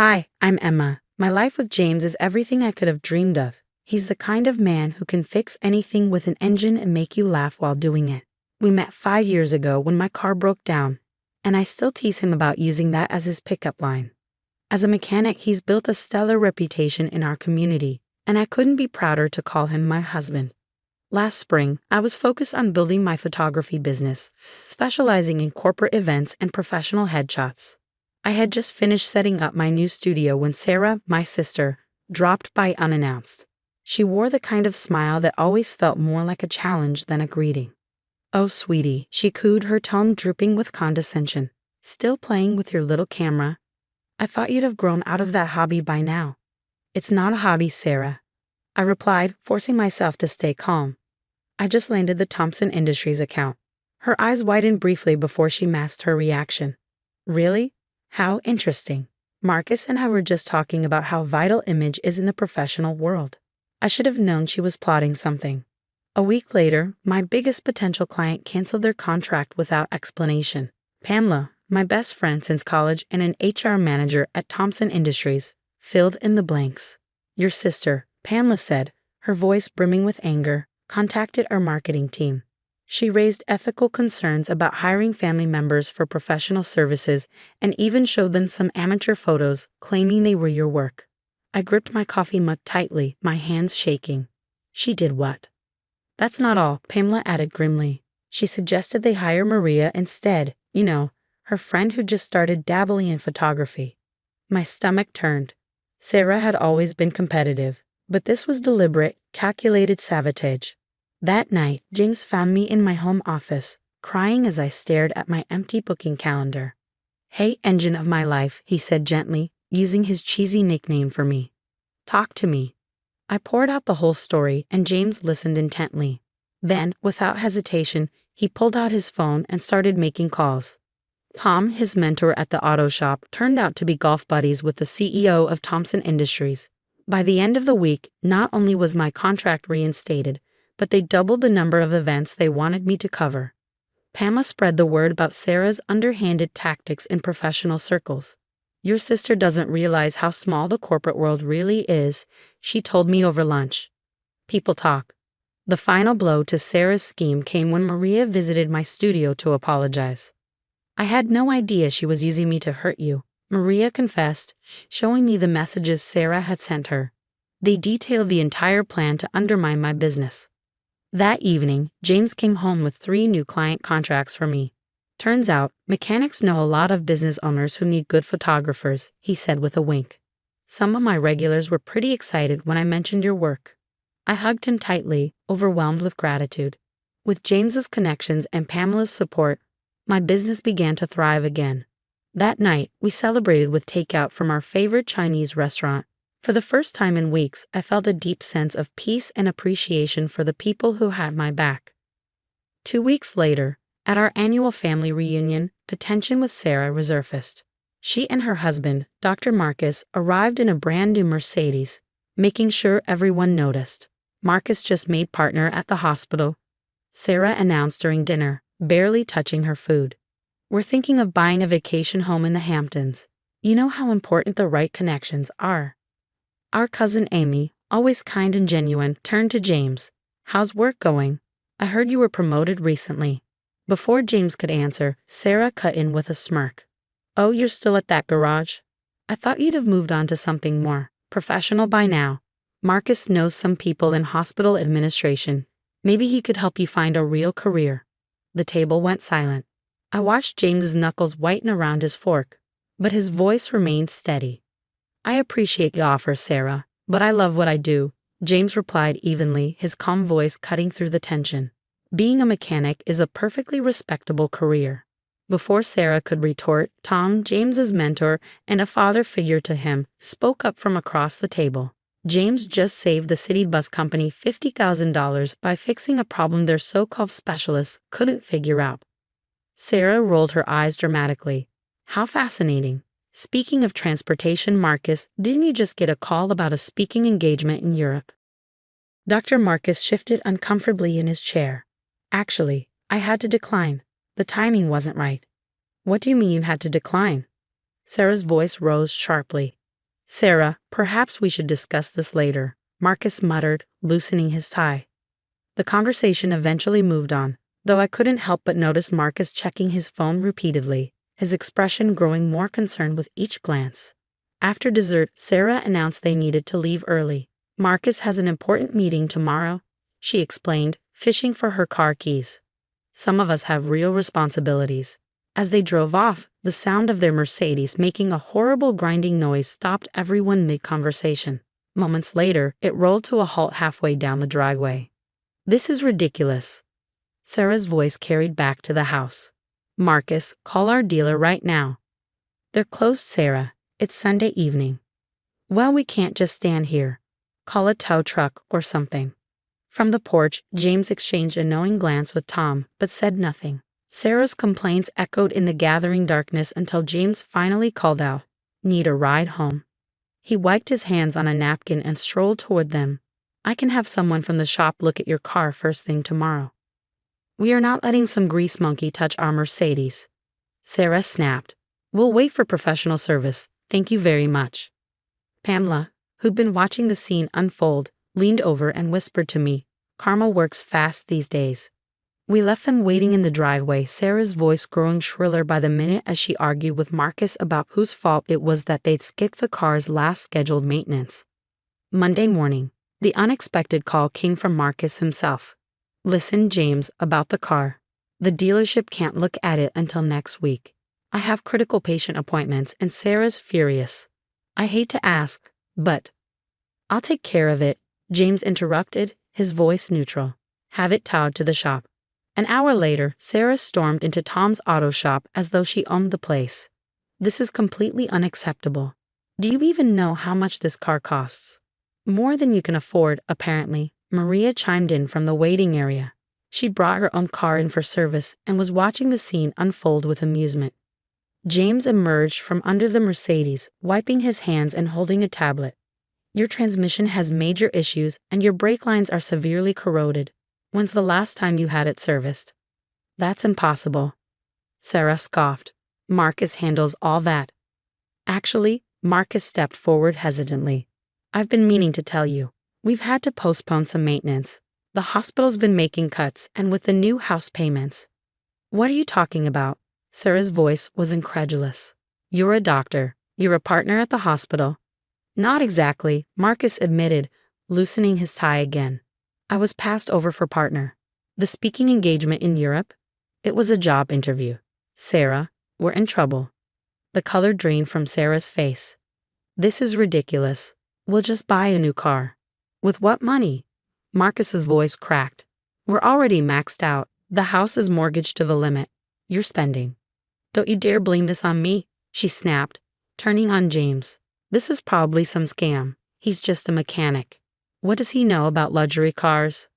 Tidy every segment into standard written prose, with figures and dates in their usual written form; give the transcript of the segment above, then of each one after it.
Hi, I'm Emma. My life with James is everything I could have dreamed of. He's the kind of man who can fix anything with an engine and make you laugh while doing it. We met 5 years ago when my car broke down, and I still tease him about using that as his pickup line. As a mechanic, he's built a stellar reputation in our community, and I couldn't be prouder to call him my husband. Last spring, I was focused on building my photography business, specializing in corporate events and professional headshots. I had just finished setting up my new studio when Sarah, my sister, dropped by unannounced. She wore the kind of smile that always felt more like a challenge than a greeting. "Oh, sweetie," she cooed, her tone dripping with condescension. "Still playing with your little camera? I thought you'd have grown out of that hobby by now." "It's not a hobby, Sarah," I replied, forcing myself to stay calm. "I just landed the Thompson Industries account." Her eyes widened briefly before she masked her reaction. "Really? How interesting." Marcus and I were just talking about how vital image is in the professional world. I should have known she was plotting something. A week later, my biggest potential client canceled their contract without explanation. Pamela, my best friend since college and an HR manager at Thompson Industries, filled in the blanks. "Your sister," Pamela said, her voice brimming with anger, contacted our marketing team. She raised ethical concerns about hiring family members for professional services and even showed them some amateur photos, claiming they were your work. I gripped my coffee mug tightly, my hands shaking. "She did what?" "That's not all," Pamela added grimly. "She suggested they hire Maria instead, her friend who just started dabbling in photography." My stomach turned. Sarah had always been competitive, but this was deliberate, calculated sabotage. That night, James found me in my home office, crying as I stared at my empty booking calendar. "Hey, engine of my life," he said gently, using his cheesy nickname for me. "Talk to me." I poured out the whole story, and James listened intently. Then, without hesitation, he pulled out his phone and started making calls. Tom, his mentor at the auto shop, turned out to be golf buddies with the CEO of Thompson Industries. By the end of the week, not only was my contract reinstated, but they doubled the number of events they wanted me to cover. Pamela spread the word about Sarah's underhanded tactics in professional circles. "Your sister doesn't realize how small the corporate world really is," she told me over lunch. People talk. The final blow to Sarah's scheme came when Maria visited my studio to apologize. "I had no idea she was using me to hurt you," Maria confessed, showing me the messages Sarah had sent her. They detailed the entire plan to undermine my business. That evening, James came home with 3 new client contracts for me. "Turns out, mechanics know a lot of business owners who need good photographers," he said with a wink. "Some of my regulars were pretty excited when I mentioned your work." I hugged him tightly, overwhelmed with gratitude. With James's connections and Pamela's support, my business began to thrive again. That night, we celebrated with takeout from our favorite Chinese restaurant. For the first time in weeks, I felt a deep sense of peace and appreciation for the people who had my back. 2 weeks later, at our annual family reunion, the tension with Sarah resurfaced. She and her husband, Dr. Marcus, arrived in a brand new Mercedes, making sure everyone noticed. "Marcus just made partner at the hospital," Sarah announced during dinner, barely touching her food. "We're thinking of buying a vacation home in the Hamptons. You know how important the right connections are." Our cousin Amy, always kind and genuine, turned to James. "How's work going? I heard you were promoted recently." Before James could answer, Sarah cut in with a smirk. "Oh, you're still at that garage? I thought you'd have moved on to something more professional by now. Marcus knows some people in hospital administration. Maybe he could help you find a real career." The table went silent. I watched James's knuckles whiten around his fork, but his voice remained steady. "I appreciate the offer, Sarah, but I love what I do," James replied evenly, his calm voice cutting through the tension. "Being a mechanic is a perfectly respectable career." Before Sarah could retort, Tom, James's mentor and a father figure to him, spoke up from across the table. "James just saved the city bus company $50,000 by fixing a problem their so-called specialists couldn't figure out." Sarah rolled her eyes dramatically. "How fascinating. Speaking of transportation, Marcus, didn't you just get a call about a speaking engagement in Europe?" Dr. Marcus shifted uncomfortably in his chair. "Actually, I had to decline. The timing wasn't right." "What do you mean you had to decline?" Sarah's voice rose sharply. Sarah, perhaps we should discuss this later, Marcus muttered, loosening his tie. The conversation eventually moved on, though I couldn't help but notice Marcus checking his phone repeatedly, his expression growing more concerned with each glance. After dessert, Sarah announced they needed to leave early. Marcus has an important meeting tomorrow, she explained, fishing for her car keys. Some of us have real responsibilities. As they drove off, the sound of their Mercedes making a horrible grinding noise stopped everyone mid-conversation. Moments later, it rolled to a halt halfway down the driveway. "This is ridiculous," Sarah's voice carried back to the house. "Marcus, call our dealer right now." "They're closed, Sarah. It's Sunday evening." "Well, we can't just stand here. Call a tow truck or something." From the porch, James exchanged a knowing glance with Tom, but said nothing. Sarah's complaints echoed in the gathering darkness until James finally called out, "Need a ride home?" He wiped his hands on a napkin and strolled toward them. "I can have someone from the shop look at your car first thing tomorrow." "We are not letting some grease monkey touch our Mercedes," Sarah snapped. "We'll wait for professional service, thank you very much." Pamela, who'd been watching the scene unfold, leaned over and whispered to me, "Karma works fast these days." We left them waiting in the driveway, Sarah's voice growing shriller by the minute as she argued with Marcus about whose fault it was that they'd skipped the car's last scheduled maintenance. Monday morning, the unexpected call came from Marcus himself. "Listen, James, about the car. The dealership can't look at it until next week. I have critical patient appointments and Sarah's furious. I hate to ask, but—" "I'll take care of it," James interrupted, his voice neutral. "Have it towed to the shop." An hour later, Sarah stormed into Tom's auto shop as though she owned the place. "This is completely unacceptable. Do you even know how much this car costs?" "More than you can afford, apparently," Maria chimed in from the waiting area. She'd brought her own car in for service and was watching the scene unfold with amusement. James emerged from under the Mercedes, wiping his hands and holding a tablet. "Your transmission has major issues and your brake lines are severely corroded. When's the last time you had it serviced?" "That's impossible," Sarah scoffed. "Marcus handles all that." "Actually," Marcus stepped forward hesitantly, "I've been meaning to tell you. We've had to postpone some maintenance. The hospital's been making cuts, and with the new house payments—" "What are you talking about?" Sarah's voice was incredulous. "You're a doctor. You're a partner at the hospital." "Not exactly," Marcus admitted, loosening his tie again. "I was passed over for partner. The speaking engagement in Europe? It was a job interview. Sarah, we're in trouble." The color drained from Sarah's face. "This is ridiculous. We'll just buy a new car." "With what money?" Marcus's voice cracked. "We're already maxed out. The house is mortgaged to the limit. You're spending." "Don't you dare blame this on me," she snapped, turning on James. "This is probably some scam. He's just a mechanic. What does he know about luxury cars?"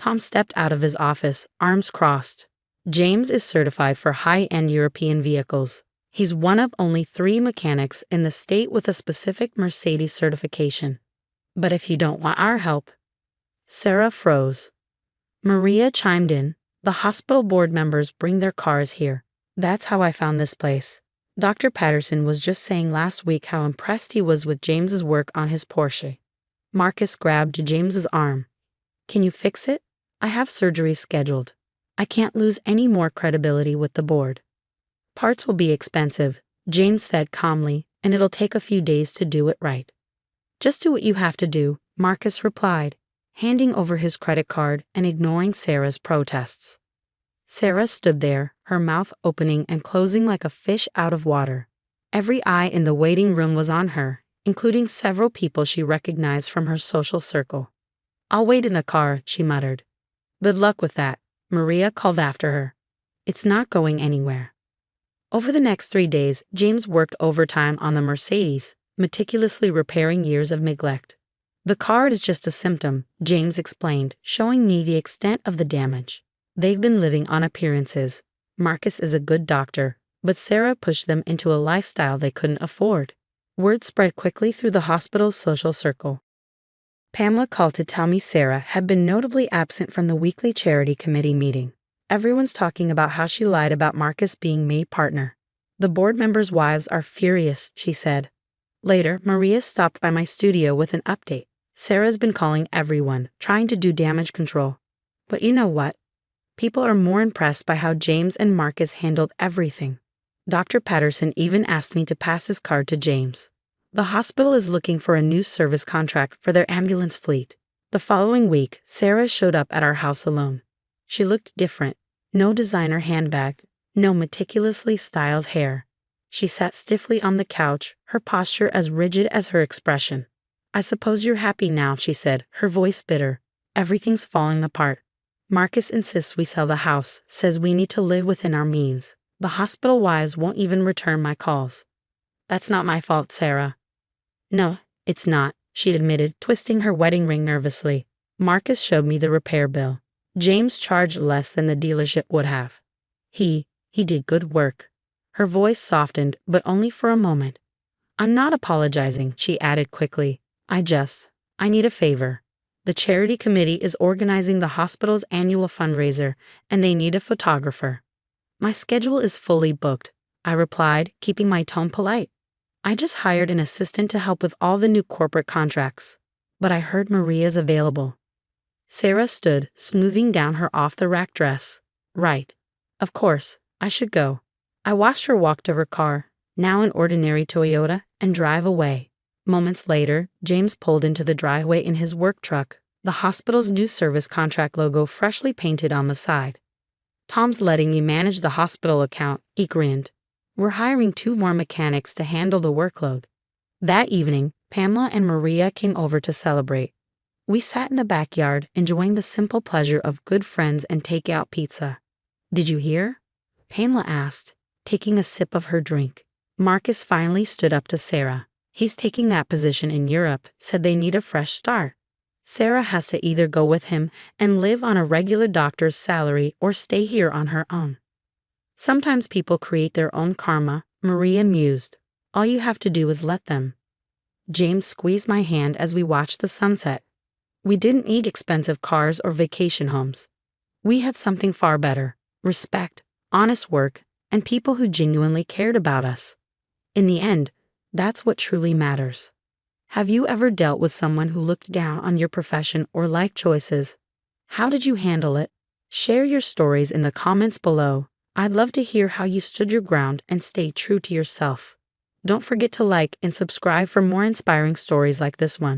Tom stepped out of his office, arms crossed. "James is certified for high-end European vehicles. He's one of only 3 mechanics in the state with a specific Mercedes certification. But if you don't want our help—" Sarah froze. Maria chimed in, "The hospital board members bring their cars here. That's how I found this place. Dr. Patterson was just saying last week how impressed he was with James's work on his Porsche." Marcus grabbed James's arm. "Can you fix it? I have surgery scheduled. I can't lose any more credibility with the board." "Parts will be expensive," James said calmly, "and it'll take a few days to do it right." "Just do what you have to do," Marcus replied, handing over his credit card and ignoring Sarah's protests. Sarah stood there, her mouth opening and closing like a fish out of water. Every eye in the waiting room was on her, including several people she recognized from her social circle. "I'll wait in the car," she muttered. "Good luck with that," Maria called after her. "It's not going anywhere." Over the next 3 days, James worked overtime on the Mercedes, meticulously repairing years of neglect. "The car is just a symptom," James explained, showing me the extent of the damage. "They've been living on appearances. Marcus is a good doctor, but Sarah pushed them into a lifestyle they couldn't afford." Word spread quickly through the hospital's social circle. Pamela called to tell me Sarah had been notably absent from the weekly charity committee meeting. Everyone's talking about how she lied about Marcus being made partner. "The board members' wives are furious," she said. Later, Maria stopped by my studio with an update. Sarah's been calling everyone, trying to do damage control. But you know what? People are more impressed by how James and Marcus handled everything. Dr. Patterson even asked me to pass his card to James. The hospital is looking for a new service contract for their ambulance fleet. The following week, Sarah showed up at our house alone. She looked different. No designer handbag, no meticulously styled hair. She sat stiffly on the couch, her posture as rigid as her expression. "I suppose you're happy now," she said, her voice bitter. "Everything's falling apart. Marcus insists we sell the house, says we need to live within our means. The hospital wives won't even return my calls." "That's not my fault, Sarah." "No, it's not," she admitted, twisting her wedding ring nervously. "Marcus showed me the repair bill. James charged less than the dealership would have. He did good work." Her voice softened, but only for a moment. "I'm not apologizing," she added quickly. I need a favor. The charity committee is organizing the hospital's annual fundraiser, and they need a photographer." "My schedule is fully booked," I replied, keeping my tone polite. "I just hired an assistant to help with all the new corporate contracts. But I heard Maria's available." Sarah stood, smoothing down her off-the-rack dress. "Right. Of course, I should go." I watched her walk to her car, now an ordinary Toyota, and drive away. Moments later, James pulled into the driveway in his work truck, the hospital's new service contract logo freshly painted on the side. "Tom's letting you manage the hospital account," he grinned. "We're hiring 2 more mechanics to handle the workload." That evening, Pamela and Maria came over to celebrate. We sat in the backyard, enjoying the simple pleasure of good friends and takeout pizza. "Did you hear?" Pamela asked, taking a sip of her drink. "Marcus finally stood up to Sarah. He's taking that position in Europe, said they need a fresh start. Sarah has to either go with him and live on a regular doctor's salary or stay here on her own." "Sometimes people create their own karma," Maria mused. "All you have to do is let them." James squeezed my hand as we watched the sunset. We didn't need expensive cars or vacation homes. We had something far better: respect, honest work, and people who genuinely cared about us. In the end, that's what truly matters. Have you ever dealt with someone who looked down on your profession or life choices? How did you handle it? Share your stories in the comments below. I'd love to hear how you stood your ground and stayed true to yourself. Don't forget to like and subscribe for more inspiring stories like this one.